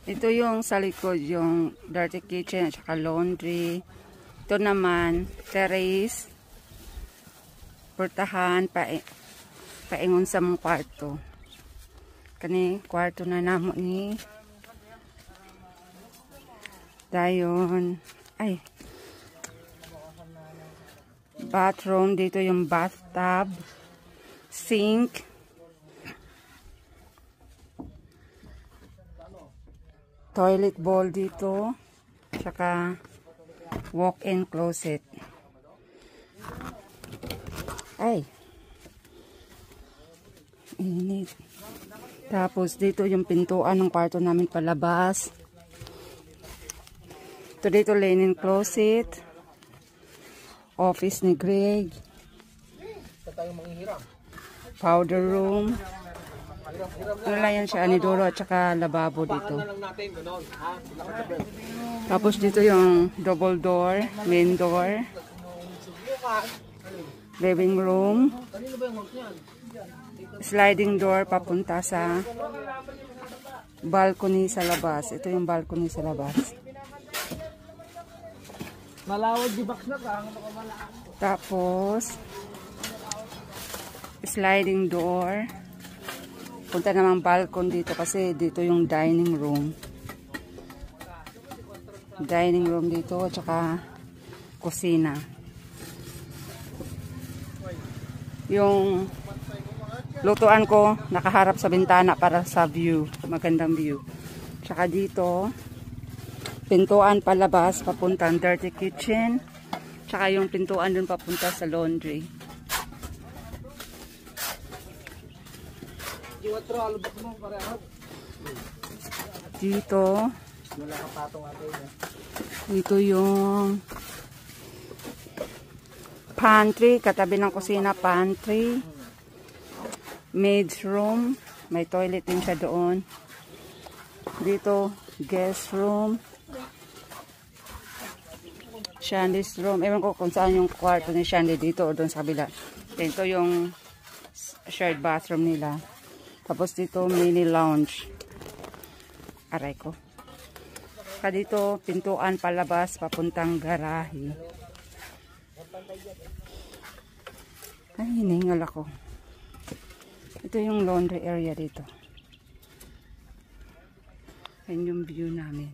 Ito yung sa likod, yung dirty kitchen at saka laundry. Ito naman, terrace. Portahan, paingon sa mong kwarto. Kani, kwarto na namo ni. Dayon, ay. Bathroom, dito yung bathtub. Sink. Toilet bowl dito. Tsaka walk-in closet. Ay. Init. Tapos dito yung pintuan ng kwarto namin palabas. Ito dito linen closet. Office ni Greg. Powder room. Ano lang yan siya, anidoro at saka lababo dito. Tapos dito yung double door, main door. Living room. Sliding door papunta sa balcony sa labas. Ito yung balcony sa labas. Malawad di box na ka. Tapos sliding door. Punta naman balcony dito kasi dito yung dining room. Dining room dito at saka kusina. Yung lutuan ko nakaharap sa bintana para sa view. Magandang view. Tsaka dito pintuan palabas papuntang dirty kitchen. Tsaka yung pintuan dun papunta sa laundry. Dito yung pantry, katabi ng kusina pantry. Maid's room, may toilet din siya doon. Dito guest room. Shandy's room, ewan ko kung saan yung kwarto ni Shandy, dito o doon sa kabila. Ito yung shared bathroom nila. Tapos dito mini lounge. Aray ko. Saka dito pintuan palabas papuntang garahe. Ay, hiningal ako. Ito yung laundry area dito. Yan yung view namin.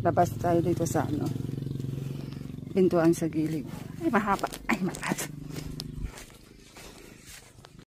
Labas tayo dito sa ano. Pintuan sa gilid. Ay, mahaba. Ay, mataas.